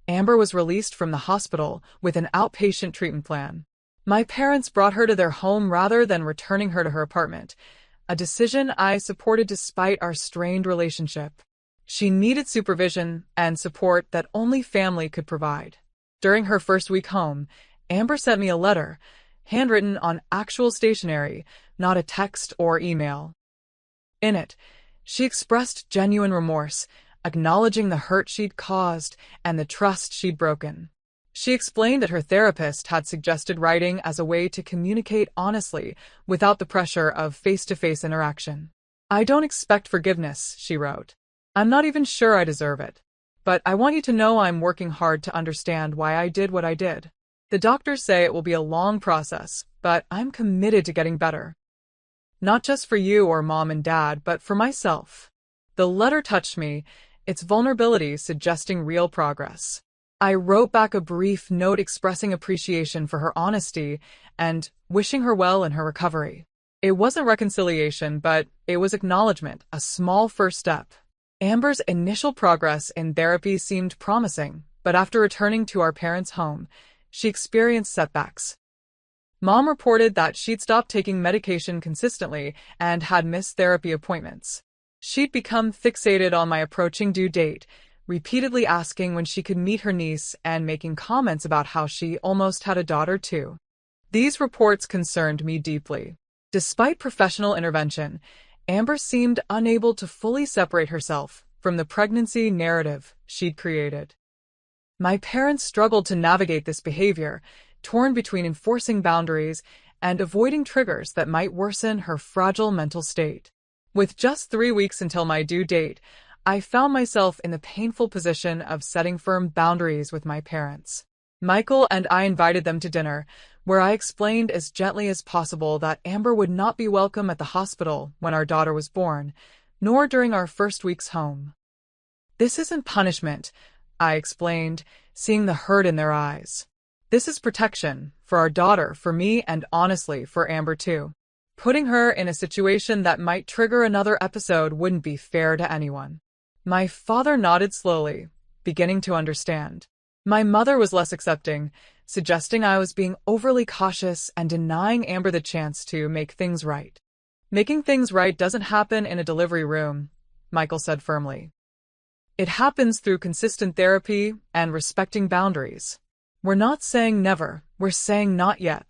Amber was released from the hospital with an outpatient treatment plan. My parents brought her to their home rather than returning her to her apartment, a decision I supported despite our strained relationship. She needed supervision and support that only family could provide. During her first week home, Amber sent me a letter, handwritten on actual stationery, not a text or email. In it, she expressed genuine remorse, acknowledging the hurt she'd caused and the trust she'd broken. She explained that her therapist had suggested writing as a way to communicate honestly without the pressure of face-to-face interaction. "I don't expect forgiveness," she wrote. "I'm not even sure I deserve it. But I want you to know I'm working hard to understand why I did what I did. The doctors say it will be a long process, but I'm committed to getting better. Not just for you or Mom and Dad, but for myself." The letter touched me, its vulnerability suggesting real progress. I wrote back a brief note expressing appreciation for her honesty and wishing her well in her recovery. It wasn't reconciliation, but it was acknowledgement, a small first step. Amber's initial progress in therapy seemed promising, but after returning to our parents' home, she experienced setbacks. Mom reported that she'd stopped taking medication consistently and had missed therapy appointments. She'd become fixated on my approaching due date, repeatedly asking when she could meet her niece and making comments about how she almost had a daughter too. These reports concerned me deeply. Despite professional intervention, Amber seemed unable to fully separate herself from the pregnancy narrative she'd created. My parents struggled to navigate this behavior, torn between enforcing boundaries and avoiding triggers that might worsen her fragile mental state. With just 3 weeks until my due date, I found myself in the painful position of setting firm boundaries with my parents. Michael and I invited them to dinner, where I explained as gently as possible that Amber would not be welcome at the hospital when our daughter was born, nor during our first weeks home. "This isn't punishment," I explained, seeing the hurt in their eyes. "This is protection, for our daughter, for me, and honestly, for Amber too. Putting her in a situation that might trigger another episode wouldn't be fair to anyone." My father nodded slowly, beginning to understand. My mother was less accepting, suggesting I was being overly cautious and denying Amber the chance to make things right. "Making things right doesn't happen in a delivery room," Michael said firmly. "It happens through consistent therapy and respecting boundaries. We're not saying never, we're saying not yet."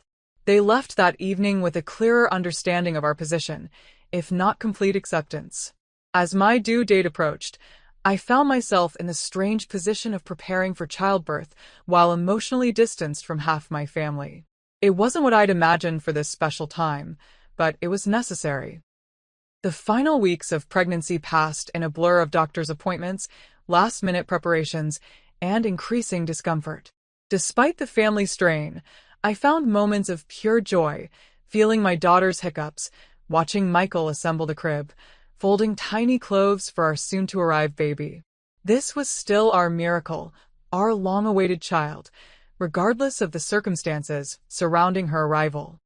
They left that evening with a clearer understanding of our position, if not complete acceptance. As my due date approached, I found myself in the strange position of preparing for childbirth while emotionally distanced from half my family. It wasn't what I'd imagined for this special time, but it was necessary. The final weeks of pregnancy passed in a blur of doctor's appointments, last-minute preparations, and increasing discomfort. Despite the family strain, I found moments of pure joy, feeling my daughter's hiccups, watching Michael assemble the crib, folding tiny clothes for our soon-to-arrive baby. This was still our miracle, our long-awaited child, regardless of the circumstances surrounding her arrival.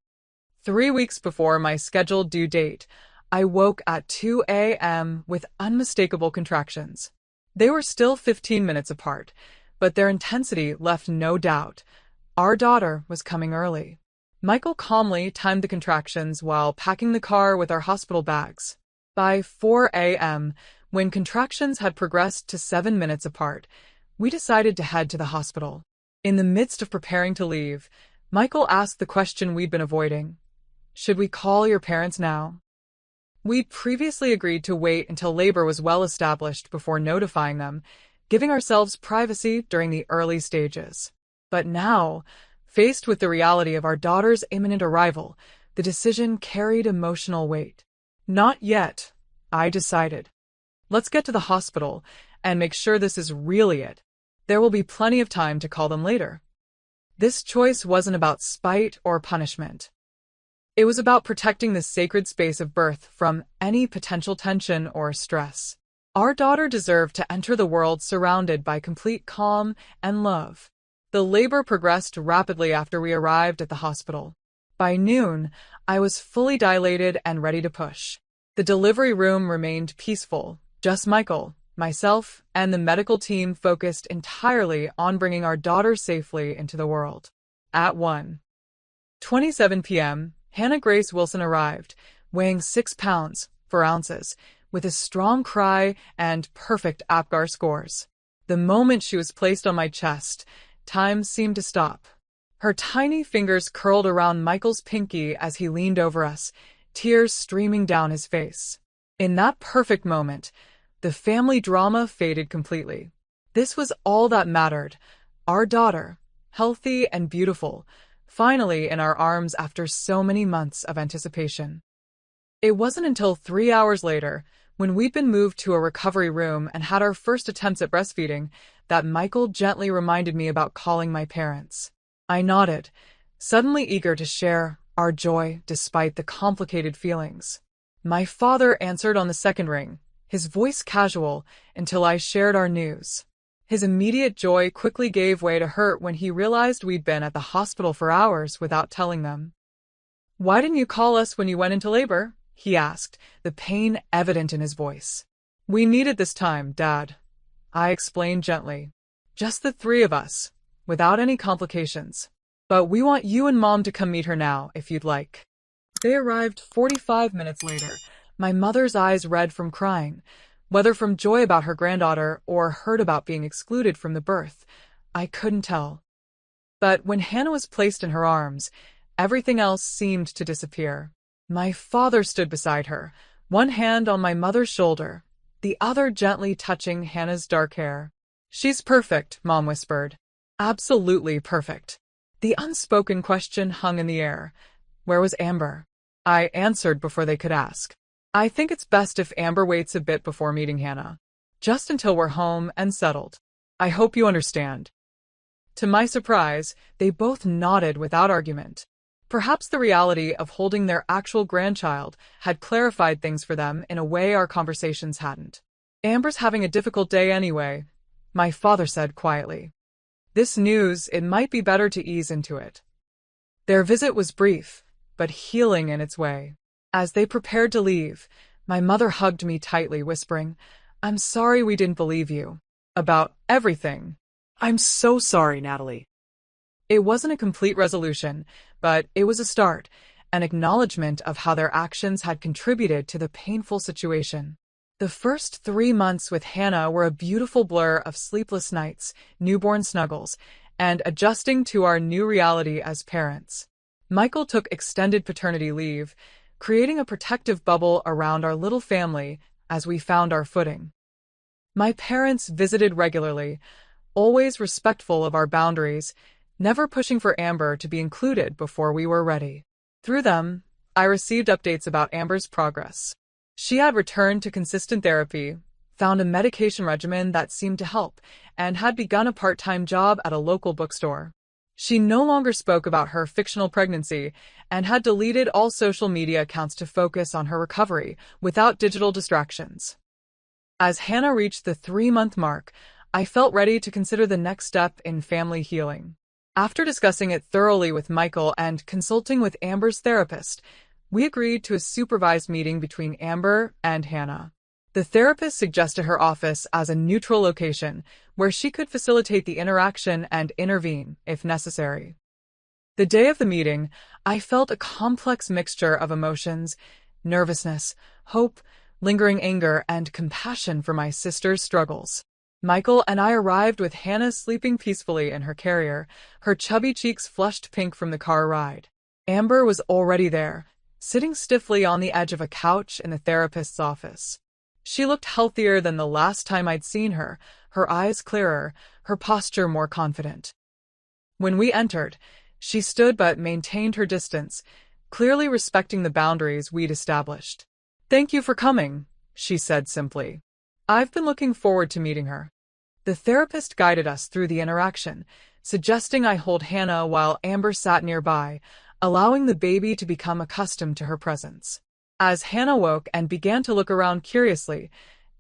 3 weeks before my scheduled due date, I woke at 2 a.m. with unmistakable contractions. They were still 15 minutes apart, but their intensity left no doubt. Our daughter was coming early. Michael calmly timed the contractions while packing the car with our hospital bags. By 4 a.m., when contractions had progressed to 7 minutes apart, we decided to head to the hospital. In the midst of preparing to leave, Michael asked the question we'd been avoiding. "Should we call your parents now?" We'd previously agreed to wait until labor was well established before notifying them, giving ourselves privacy during the early stages. But now, faced with the reality of our daughter's imminent arrival, the decision carried emotional weight. "Not yet," I decided. "Let's get to the hospital and make sure this is really it. There will be plenty of time to call them later." This choice wasn't about spite or punishment. It was about protecting the sacred space of birth from any potential tension or stress. Our daughter deserved to enter the world surrounded by complete calm and love. The labor progressed rapidly after we arrived at the hospital. By noon, I was fully dilated and ready to push. The delivery room remained peaceful, just Michael, myself, and the medical team focused entirely on bringing our daughter safely into the world. At 1:27 p.m., Hannah Grace Wilson arrived, weighing 6 pounds, 4 ounces, with a strong cry and perfect APGAR scores. The moment she was placed on my chest, time seemed to stop. Her tiny fingers curled around Michael's pinky as he leaned over us, tears streaming down his face. In that perfect moment, the family drama faded completely. This was all that mattered. Our daughter, healthy and beautiful, finally in our arms after so many months of anticipation. It wasn't until 3 hours later, when we'd been moved to a recovery room and had our first attempts at breastfeeding, that Michael gently reminded me about calling my parents. I nodded, suddenly eager to share our joy despite the complicated feelings. My father answered on the second ring, his voice casual, until I shared our news. His immediate joy quickly gave way to hurt when he realized we'd been at the hospital for hours without telling them. Why didn't you call us when you went into labor? He asked, the pain evident in his voice. We needed this time, Dad. I explained gently. Just the three of us, without any complications. But we want you and Mom to come meet her now, if you'd like. They arrived 45 minutes later, my mother's eyes red from crying, whether from joy about her granddaughter or hurt about being excluded from the birth. I couldn't tell. But when Hannah was placed in her arms, everything else seemed to disappear. My father stood beside her, one hand on my mother's shoulder, the other gently touching Hannah's dark hair. She's perfect, Mom whispered. Absolutely perfect. The unspoken question hung in the air. Where was Amber? I answered before they could ask. I think it's best if Amber waits a bit before meeting Hannah. Just until we're home and settled. I hope you understand. To my surprise, they both nodded without argument. Perhaps the reality of holding their actual grandchild had clarified things for them in a way our conversations hadn't. Amber's having a difficult day anyway, my father said quietly. This news, it might be better to ease into it. Their visit was brief, but healing in its way. As they prepared to leave, my mother hugged me tightly, whispering, I'm sorry we didn't believe you. About everything. I'm so sorry, Natalie. It wasn't a complete resolution, but it was a start, an acknowledgement of how their actions had contributed to the painful situation. The first 3 months with Hannah were a beautiful blur of sleepless nights, newborn snuggles, and adjusting to our new reality as parents. Michael took extended paternity leave, creating a protective bubble around our little family as we found our footing. My parents visited regularly, always respectful of our boundaries, never pushing for Amber to be included before we were ready. Through them, I received updates about Amber's progress. She had returned to consistent therapy, found a medication regimen that seemed to help, and had begun a part-time job at a local bookstore. She no longer spoke about her fictional pregnancy and had deleted all social media accounts to focus on her recovery without digital distractions. As Hannah reached the 3-month mark, I felt ready to consider the next step in family healing. After discussing it thoroughly with Michael and consulting with Amber's therapist, we agreed to a supervised meeting between Amber and Hannah. The therapist suggested her office as a neutral location where she could facilitate the interaction and intervene if necessary. The day of the meeting, I felt a complex mixture of emotions, nervousness, hope, lingering anger, and compassion for my sister's struggles. Michael and I arrived with Hannah sleeping peacefully in her carrier, her chubby cheeks flushed pink from the car ride. Amber was already there, sitting stiffly on the edge of a couch in the therapist's office. She looked healthier than the last time I'd seen her, her eyes clearer, her posture more confident. When we entered, she stood but maintained her distance, clearly respecting the boundaries we'd established. Thank you for coming, she said simply. I've been looking forward to meeting her. The therapist guided us through the interaction, suggesting I hold Hannah while Amber sat nearby, allowing the baby to become accustomed to her presence. As Hannah woke and began to look around curiously,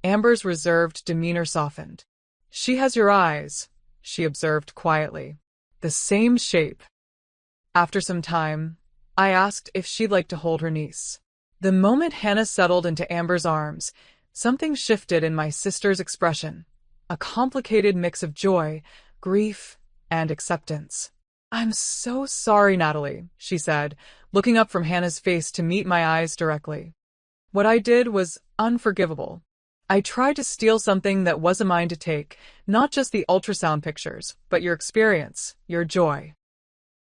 Amber's reserved demeanor softened. She has your eyes, she observed quietly. The same shape. After some time, I asked if she'd like to hold her niece. The moment Hannah settled into Amber's arms, something shifted in my sister's expression, a complicated mix of joy, grief, and acceptance. I'm so sorry, Natalie, she said, looking up from Hannah's face to meet my eyes directly. What I did was unforgivable. I tried to steal something that wasn't mine to take, not just the ultrasound pictures, but your experience, your joy.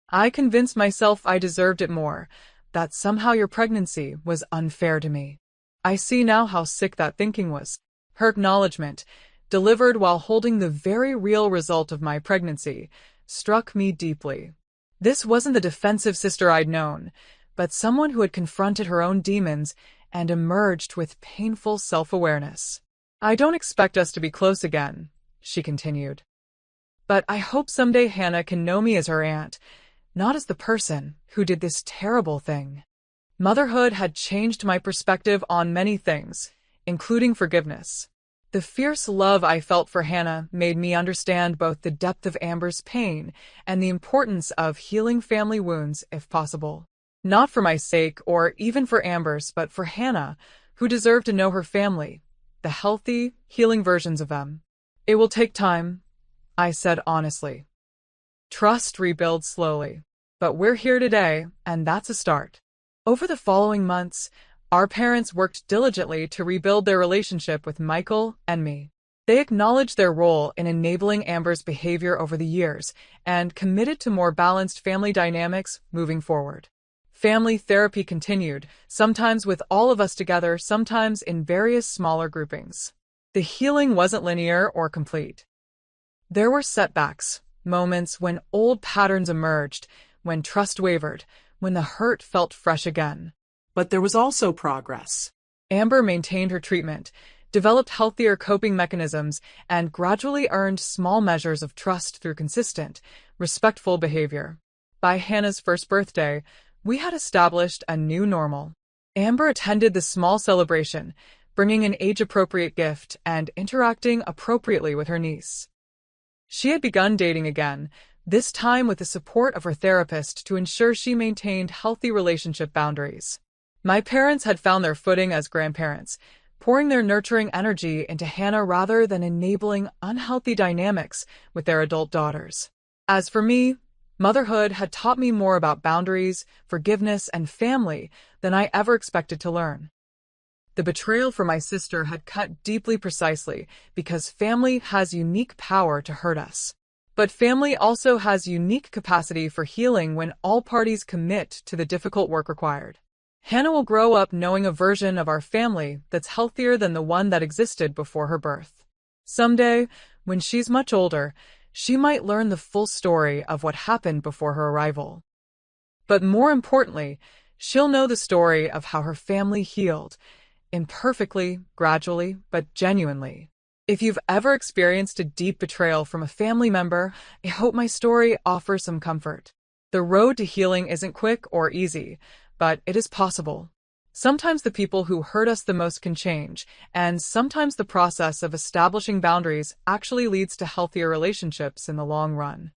I convinced myself I deserved it more, that somehow your pregnancy was unfair to me. I see now how sick that thinking was. Her acknowledgement, delivered while holding the very real result of my pregnancy, struck me deeply. This wasn't the defensive sister I'd known, but someone who had confronted her own demons and emerged with painful self-awareness. I don't expect us to be close again, she continued. But I hope someday Hannah can know me as her aunt, not as the person who did this terrible thing. Motherhood had changed my perspective on many things, including forgiveness. The fierce love I felt for Hannah made me understand both the depth of Amber's pain and the importance of healing family wounds if possible. Not for my sake or even for Amber's, but for Hannah, who deserved to know her family, the healthy, healing versions of them. It will take time, I said honestly. Trust rebuilds slowly. But we're here today, and that's a start. Over the following months, our parents worked diligently to rebuild their relationship with Michael and me. They acknowledged their role in enabling Amber's behavior over the years and committed to more balanced family dynamics moving forward. Family therapy continued, sometimes with all of us together, sometimes in various smaller groupings. The healing wasn't linear or complete. There were setbacks, moments when old patterns emerged, when trust wavered, when the hurt felt fresh again. But there was also progress. Amber maintained her treatment, developed healthier coping mechanisms, and gradually earned small measures of trust through consistent, respectful behavior. By Hannah's first birthday, we had established a new normal. Amber attended the small celebration, bringing an age-appropriate gift and interacting appropriately with her niece. She had begun dating again, this time with the support of her therapist to ensure she maintained healthy relationship boundaries. My parents had found their footing as grandparents, pouring their nurturing energy into Hannah rather than enabling unhealthy dynamics with their adult daughters. As for me, motherhood had taught me more about boundaries, forgiveness, and family than I ever expected to learn. The betrayal from my sister had cut deeply precisely because family has unique power to hurt us. But family also has unique capacity for healing when all parties commit to the difficult work required. Hannah will grow up knowing a version of our family that's healthier than the one that existed before her birth. Someday, when she's much older, she might learn the full story of what happened before her arrival. But more importantly, she'll know the story of how her family healed, imperfectly, gradually, but genuinely. If you've ever experienced a deep betrayal from a family member, I hope my story offers some comfort. The road to healing isn't quick or easy, but it is possible. Sometimes the people who hurt us the most can change, and sometimes the process of establishing boundaries actually leads to healthier relationships in the long run.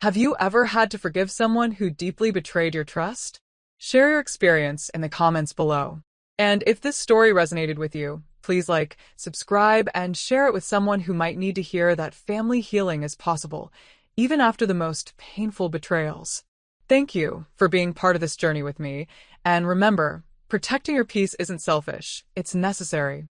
Have you ever had to forgive someone who deeply betrayed your trust? Share your experience in the comments below. And if this story resonated with you, please like, subscribe, and share it with someone who might need to hear that family healing is possible, even after the most painful betrayals. Thank you for being part of this journey with me, and remember, protecting your peace isn't selfish, it's necessary.